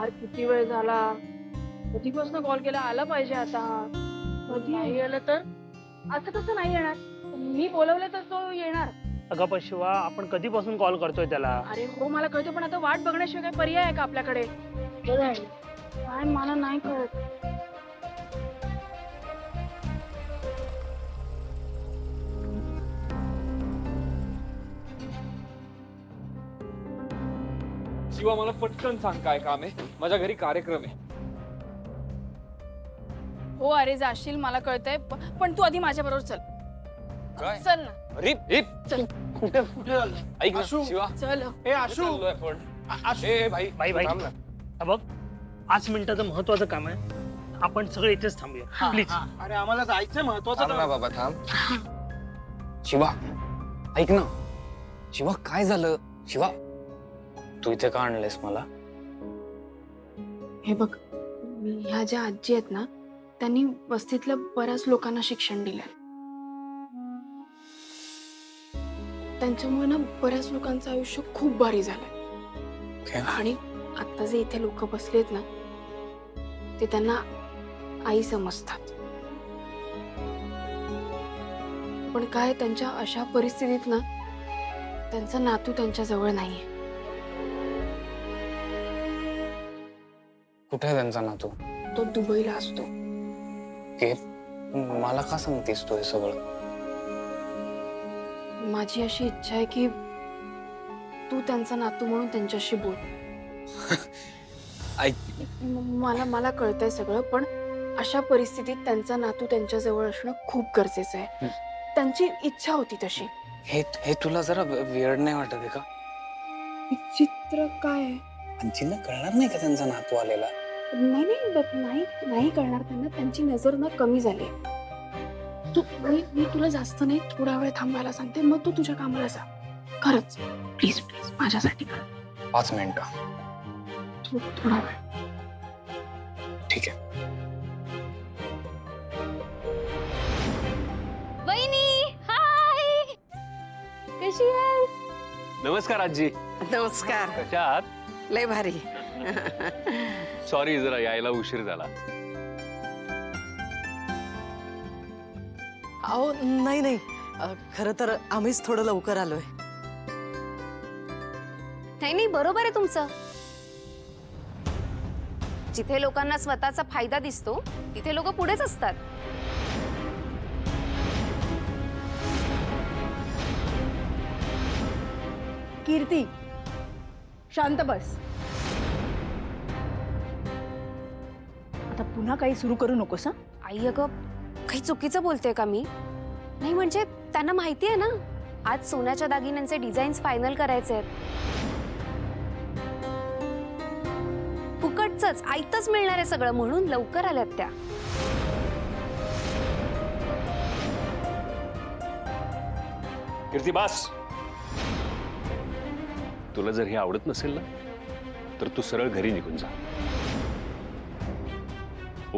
यार किती वेळ झाला, कधीपासून कॉल केला, आला पाहिजे आता. कधी नाही आलं तर? असं कसं नाही येणार? मी बोलवलं तर तो येणार. अगं पण शिवा, आपण कधीपासून कॉल करतोय त्याला? अरे हो मला कळतं, पण आता वाट बघण्याशिवाय काही पर्याय आहे का आपल्याकडे? काय मला नाही कळत. शिवा मला पटकन सांग काय काम आहे. माझ्या घरी कार्यक्रम आहे. हो अरे जाशील मला कळतंय, पण तू आधी माझ्या बरोबर चल. काय? चल ना. अरे चल. कुठे चाललं? ऐक ना शिवा. चल. ए आशू चाललोय आपण. ए भाई भाई थांब ना. हा बघ, 5 मिनिटाचं महत्वाचं काम आहे. आपण सगळे इथेच थांबूया प्लीज. अरे आम्हाला जायचंय महत्वाचं थांब ना बाबा थांब. शिवा ऐक ना. शिवा काय झालं? शिवा तू इथे का आणलंयस मला? हे बघ, ह्या ज्या आजी आहेत ना, त्यांनी वस्तीतल्या बऱ्याच लोकांना शिक्षण दिलंय. त्यांच्यामुळे ना बऱ्याच लोकांचं आयुष्य खूप भारी झालंय. आणि आता जे इथे लोक बसलेत ना, ते त्यांना आई समजतात. पण काय त्यांच्या अशा परिस्थितीत ना, त्यांचा नातू त्यांच्या जवळ नाहीये. कुठे आहे त्यांचा नातू? तो दुबईला असतो. मला का सांगतेस तू हे सगळं? माझी अशी इच्छा आहे की तू त्यांचा नातू म्हणून त्यांच्याशी बोल. ऐक मला मला कळतंय सगळं, पण अशा परिस्थितीत त्यांचा नातू त्यांच्या जवळ असणं खूप गरजेचं आहे. त्यांची इच्छा होती तशी. हे तुला जरा वेळ नाही वाटत आहे का? विचित्र काय आहे? आजीला कळणार नाही का त्यांचा नातू आलेला? नाही नाही नाही कळणार त्यांना. त्यांची नजर ना कमी झाली. मी तुला जास्त नाही, थोडा वेळ थांबायला सांगते, मग तू तुझ्या कामाला जा. खरंच प्लीज प्लीज माझ्यासाठी कर. 5 मिनिटं. थोडा वेळ. ठीक आहे. वहिनी हाय, कशी आहे? नमस्कार आजी. नमस्कार. कशा आहात? लय भारी. सॉरी जरा यायला उशीर झाला. अहो नाही नाही, खरं तर आम्हीच थोडं लवकर आलोय. नाही बरोबर आहे तुमचं. जिथे लोकांना स्वतःचा फायदा दिसतो तिथे लोक पुढेच असतात. कीर्ती, शांत बस. आता पुन्हा काही सुरू करू नकोस. आई अगं, काही चुकीचं बोलते का मी? नाही म्हणजे त्यांना माहिती आहे ना, आज सोन्याच्या दागिन्यांचे डिझाईन्स फायनल करायचे आहेत. फुकटच आयतच मिळणार आहे सगळं, म्हणून लवकर आल्यात त्या. कीर्ती बास. तुला जर हे आवडत नसेल ना, तर तू सरळ घरी निघून जा.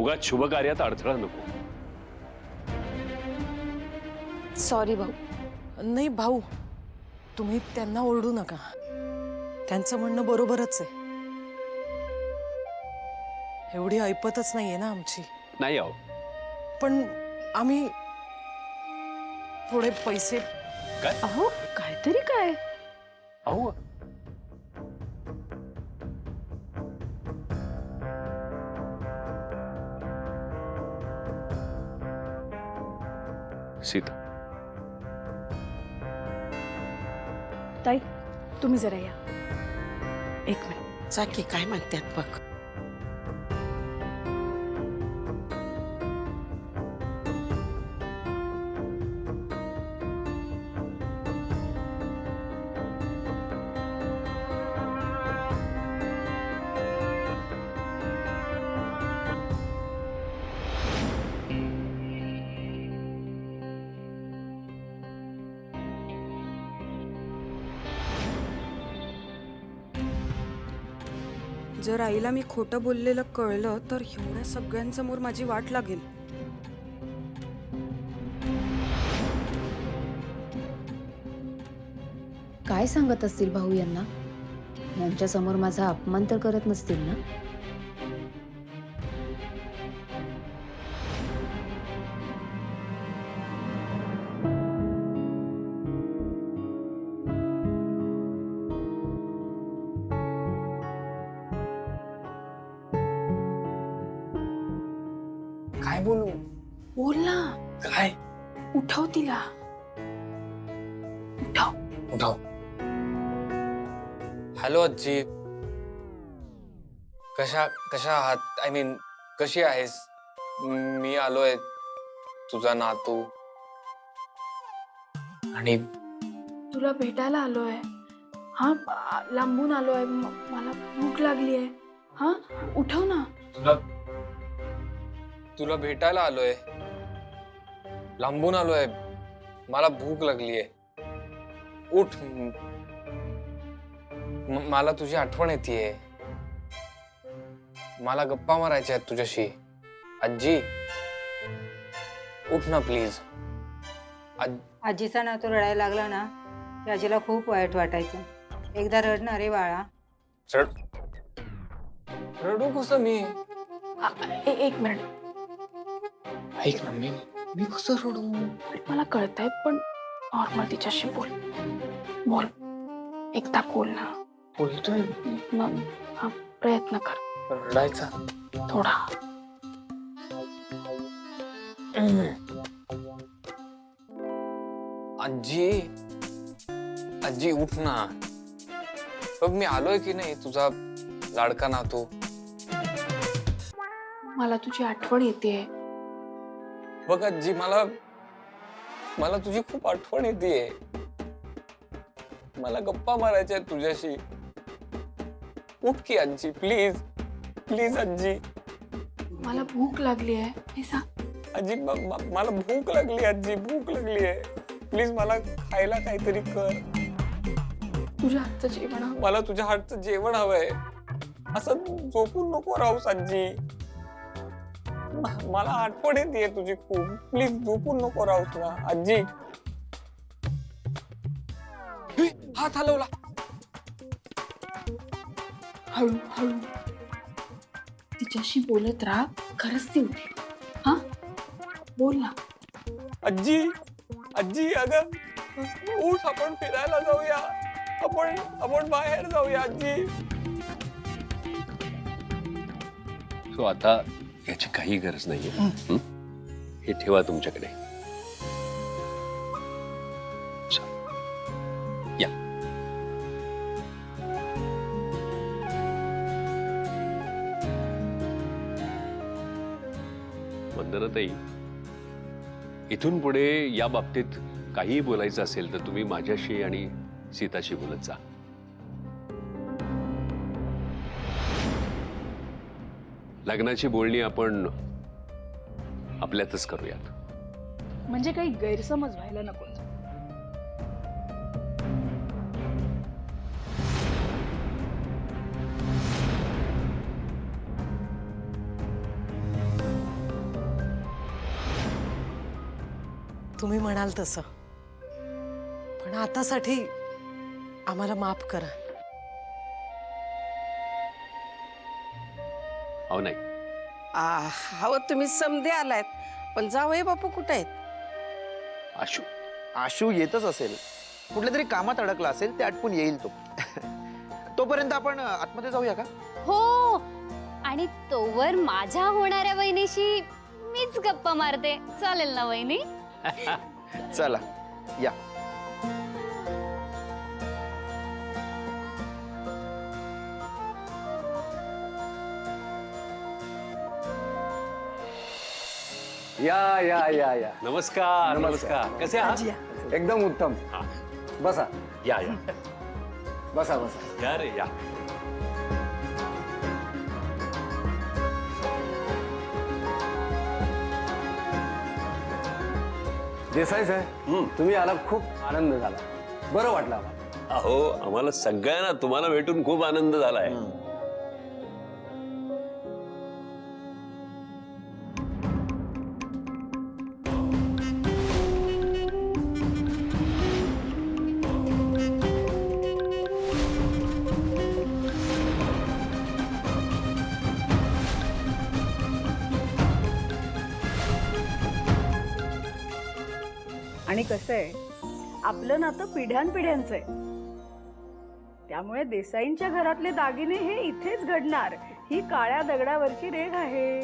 उगाच शुभ कार्यात अडथळा नको. सॉरी भाऊ. नाही भाऊ, तुम्ही त्यांना ओरडू नका. त्यांचं म्हणणं बरोबरच आहे. एवढी ऐपतच नाहीये ना आमची. नाही आहो. पण आम्ही थोडे पैसे. काय? अहो काहीतरी काय. अहो सीता, ताई तुम्ही जरा या. एक मिनिट. जा की काय म्हणतात बघ. जर आईला मी खोटं बोललेलं कळलं तर एवढ्या सगळ्यांसमोर माझी वाट लागेल. काय सांगत असतील भाऊ यांना? यांच्या समोर माझा अपमान तर करत नसतील ना? काय बोलू? बोल ना, काय? उठव तिला, उठव. उठाव. हॅलो आजी, कशा कशा आहात? आय मीन कशी आहेस? मी आलोय, तुझा नातू. आणि तुला भेटायला आलोय. हा, लांबून आलोय. मला भूक लागली आहे. हा, उठव ना. तुला भेटायला आलोय, लांबून आलोय, मला भूक लागलीये. उठ. मला तुझी आठवण येतेय. मला गप्पा मारायच्या आहेत तुझ्याशी. आजी उठ ना प्लीज. आजीचा नातू रडायला लागला ना की आजीला खूप वाईट वाटायचं. एकदा रडणार रे बाळा. रडू कसं मी? एक मिनिट. ऐक ना, मी कसं रडू? मला कळतंय, पण नॉर्मल तिच्याशी बोल. बोल, एकदा बोल ना. बोलतोय. मग हा प्रयत्न कर रडायचा थोडा. आजी, आजी उठ ना. बघ मी आलोय की नाही, तुझा लाडका नातू. मला तुझी आठवण येते. बघ आजी, मला तुझी खूप आठवण येते. मला गप्पा मारायच्या आहेत तुझ्याशी. उठ की आजी, प्लीज प्लीज आजी. मला भूक लागली आहे हे सांग. आजी मला भूक लागली. आजी भूक लागली आहे. प्लीज मला खायला काहीतरी कर. तुझ्या हातचं जेवण हवं. मला तुझ्या हातचं जेवण हवंय. असं झोपून नको राहूस आजी. मला आठवण येते तुझी खूप. प्लीज झोपून नको राहूस ना आजी. हात हलवला. हळू हळू तिच्याशी बोलत राहा. खरंच ती उठेल. हा, बोल ना. आजी, आजी अगं उठ, आपण फिरायला जाऊया. आपण बाहेर जाऊया आजी. सो आता याची काही गरज नाहीये. हे ठेवा तुमच्याकडे. चल, या. वंदनाताई, इथून पुढे या बाबतीत काहीही बोलायचं असेल तर तुम्ही माझ्याशी आणि सीताशी बोलत जा. लग्नाची बोलणी आपण आपल्यातच करूयात. म्हणजे काही गैरसमज व्हायला नको. तुम्ही म्हणाल तसं, पण आतासाठी आम्हाला माफ करा. हो नाही, हवं तुम्ही समधे आलायत, पण जावई बापू कुठे आहेत? आशू आशू येतच असेल. कुठल्या तरी कामात अडकला असेल, ते आटपून येईल तो. तोपर्यंत आपण आतमध्ये जाऊया का? हो, आणि तोवर माझ्या होणाऱ्या वहिनीशी मीच गप्पा मारते. चालेल ना वहिनी? चला या. या या या या. नमस्कार. नमस्कार. कसे आहात? एकदम उत्तम. हा. बसा या या बसा बसा. या रे या. देसाई साहेब, तुम्ही आला, खूप आनंद झाला. बरं वाटलं आम्हाला. अहो, आम्हाला सगळ्यांना तुम्हाला भेटून खूप आनंद झालाय. आणि कसं आहे, आपलं नातं पिढ्यानपिढ्यांचं आहे. त्यामुळे देसाईंच्या घरातले दागिने हे इथेच घडणार, ही काळ्या दगडावरची रेघ आहे.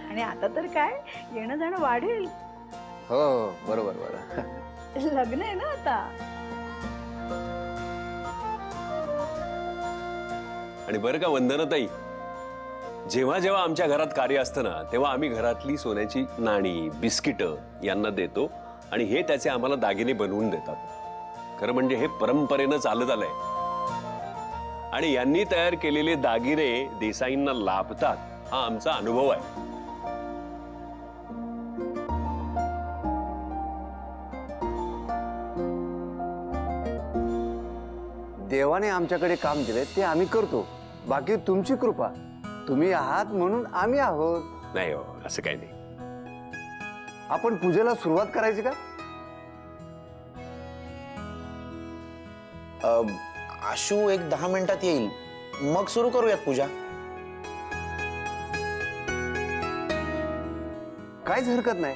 आणि आता तर काय, येणं जाणं वाढेल. हो बरोबर बरोबर. लग्न आहे ना आता. आणि बरं का वंदनाताई, जेव्हा जेव्हा आमच्या घरात कार्य असतं ना, तेव्हा आम्ही घरातली सोन्याची नाणी, बिस्किटं यांना देतो आणि हे त्याचे आम्हाला दागिने बनवून देतात. खरं म्हणजे हे परंपरेनं चालत आलंय आणि यांनी तयार केलेले दागिने देसाईंना लाभतात, हा आमचा अनुभव आहे. देवाने आमच्याकडे काम दिले ते आम्ही करतो. बाकी तुमची कृपा. तुम्ही आहात म्हणून आम्ही आहोत. नाही हो, असं काही नाही. आपण पूजेला सुरुवात करायची का? आशू एक 10 मिनिटात येईल, मग सुरू करूयात पूजा. काहीच हरकत नाही.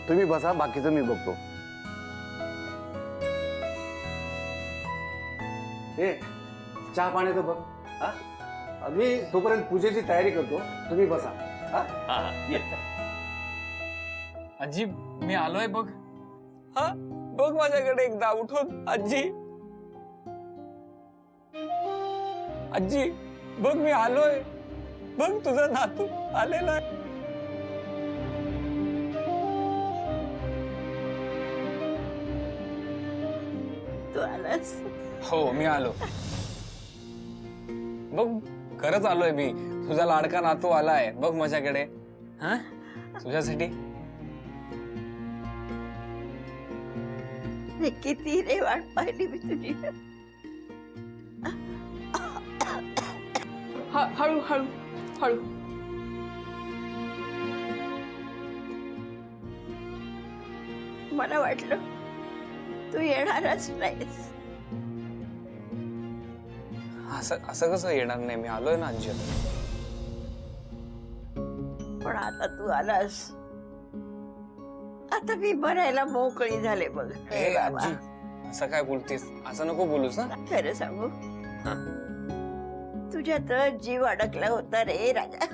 तुम्ही बसा, बाकीचं मी बघतो. ए, चहा पाण्याचं बघ. हा? मी तोपर्यंत पूजेची तयारी करतो, तुम्ही बसा. हा? हा, ये. आजी मी आलोय बघ. हा बघ माझ्याकडे एकदा उठून. आजी आजी बघ मी आलोय. बघ तुझा नातू आलेला आहे. तू आलास? हो मी आलो. बघ खरंच आलोय मी. तुझा लाडका नातू आलाय बघ माझ्याकडे. हा तुझ्यासाठी. किती रे वाट पाहिली मी तुझी. हळू हळू हळू. मला वाटलं तू येणारच नाहीस. असं कसं येणार नाही, मी आलोय ना आजी. पण आता तू आलास, आता मी भरायला मोकळी झाले बघ. ए आजी असं काय बोलतेस? असं नको बोलूस. ना खरं सांगू, तुझ्यात जीव अडकला होता रे राजा.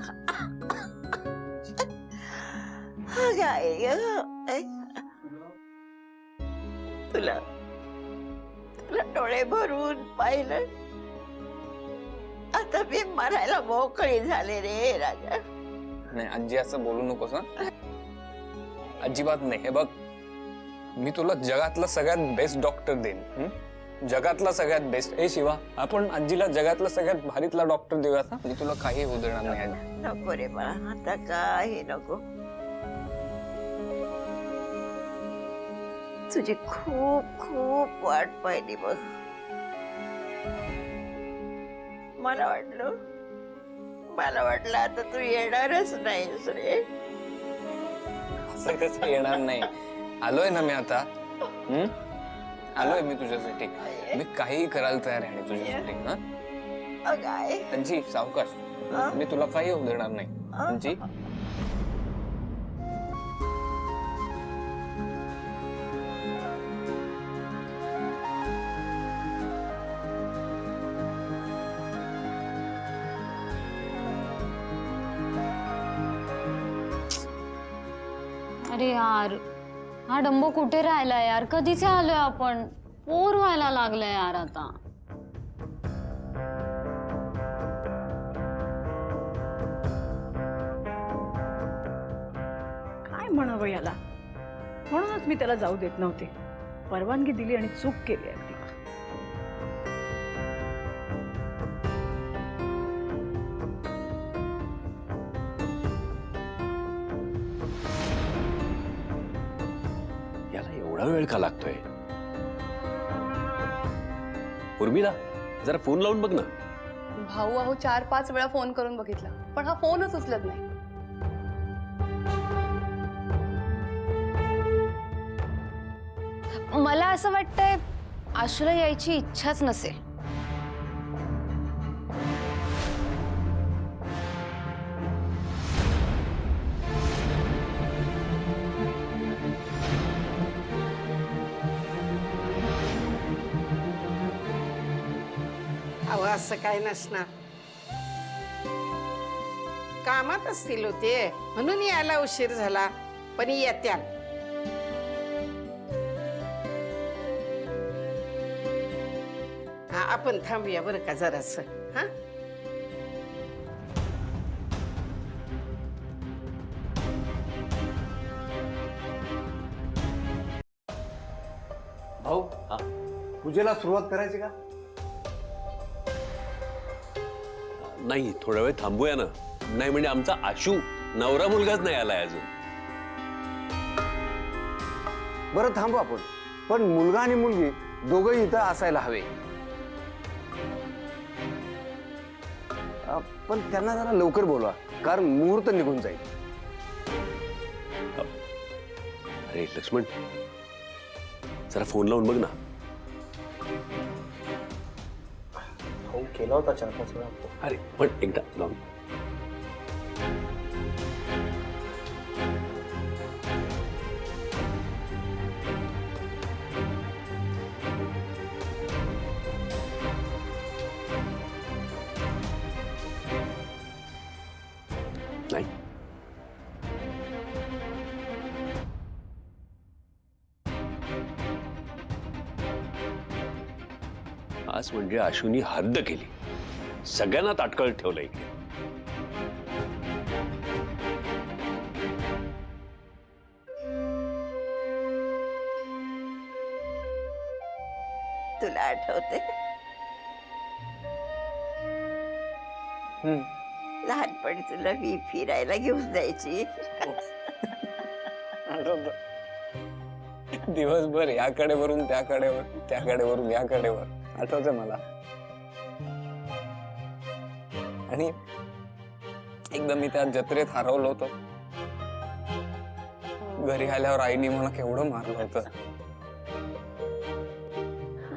तुला तुला डोळे भरून पाहिलं, आता मी मरायला मोकळी झाले रे राजा. नाही आजी असं बोलू नकोस. ना अजिबात नाही. हे बघ, मी तुला जगातला सगळ्यात बेस्ट डॉक्टर देईन. जगातला सगळ्यात बेस्ट. ए शिवा, आपण आजीला जगातला सगळ्यात भारीतला डॉक्टर देऊयात. म्हणजे तुला काही होऊ देणार नाही आजी. नको रे बाळा, आता काही नको. तुझी खूप खूप वाट पाहिली बघ. मला वाटलं आता तू येणारच नाहीस रे. असं कसं येणार नाही? आलोय ना मी आता. आलोय मी तुझ्यासाठी. मी काही करायला तयार आहे तुझ्यासाठी. आजी सावकाश, मी तुला काही होऊ देणार नाही आजी. अरे यार, हा डंबो कुठे राहिला यार? कधीचे आलोय आपण? बोर व्हायला लागलंय यार आता. काय म्हणावं याला? म्हणूनच मी त्याला जाऊ देत नव्हते. परवानगी दिली आणि चूक केली अगदी. याला एवढा वेळ का लागतोय? उर्मिला, जरा फोन लावून बघ ना. भाऊ अहो 4-5 वेळा फोन करून बघितला, पण हा फोनच उचलत नाही. मला असं वाटतंय आशूला यायची इच्छाच नसेल. अहो असं काय नसणार, कामात असतील होते म्हणून यायला उशीर झाला, पण येत्या. हा आपण थांबूया बरं का जरासं. हा भाऊ पूजेला सुरुवात करायची का? नाही, थोडा वेळ थांबूया ना. नाही म्हणजे आमचा आशू नवरा मुलगाच नाही आलाय अजून. बरं थांबू आपण, पण मुलगा आणि मुलगी दोघंही इथं असायला हवे. पण त्यांना जरा लवकर बोलवा, कारण मुहूर्त निघून जाईल. अरे लक्ष्मण, जरा फोन लावून बघ ना. हो केला होता 4-5 वेळा. अरे पण एकदा लावून. नाही, आज म्हणजे आशूनी हद्द केली, सगळ्यांना ताटकळत ठेवलं इकडे. तुला आठवते लहानपणी तुला मी फिरायला घेऊन जायची. दिवसभर याकडे वरून त्याकडेवर, त्याकडे वरून याकडेवर आठवतं मला. आणि एकदा मी त्या जत्रेत हरवलो होतो. घरी आल्यावर आईने मला केवढं मारलं होतं.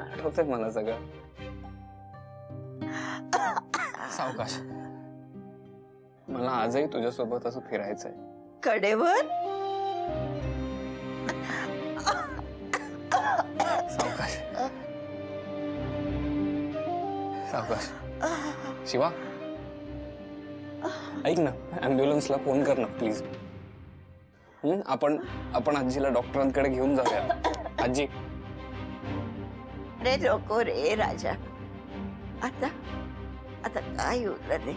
आठवतंय मला सगळं. सावकाश, मला आजही तुझ्यासोबत असं फिरायचंय. कडेवर सावकाश सावकाश. शिवा ऐक ना, ॲम्ब्युलन्सला फोन कर ना प्लीज. आपण आजीला डॉक्टरांकडे घेऊन जाऊया. आजी. रे नको रे राजा, आता आता काय उरलं रे.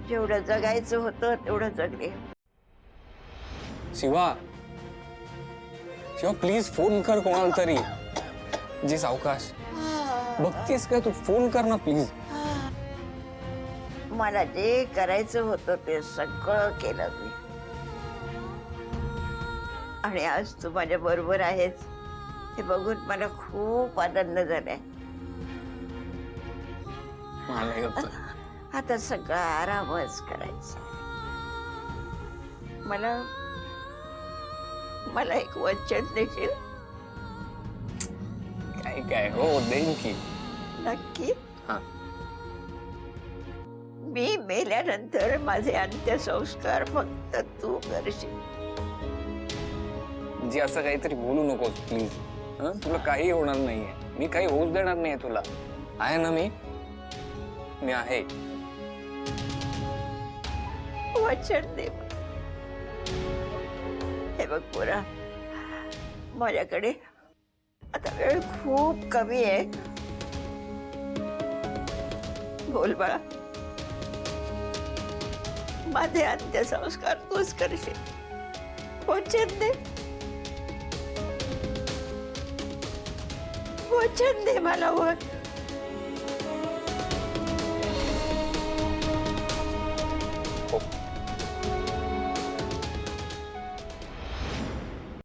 जेवढं जगायचं होतं तेवढं जगले. शिवा शिवा प्लीज फोन कर कोणाला तरी. जी सावकाश, बघतीस का तू? फोन कर ना प्लीज. मला जे करायचं होतं ते सगळं केलं मी, आणि आज तू माझ्या बरोबर आहेस हे बघून मला खूप आनंद झालाय. आता सगळा आरामच करायचा. मला एक वचन देशील? काय हो, देईन की. नक्की? हा. मी मेल्यानंतर माझे अंत्यसंस्कार फक्त तू करशील. जी असं काहीतरी बोलू नकोस प्लीज. तुला काही होणार नाहीये. मी काही होऊच देणार नाहीये तुला. आहे ना मी आहे. वचन दे. हे बघ पोरा, माझ्याकडे आता वेळ खूप कमी आहे. बोल बाळा, माझे अंत्यसंस्कार तूच करशील. वचन दे, वचन दे मला.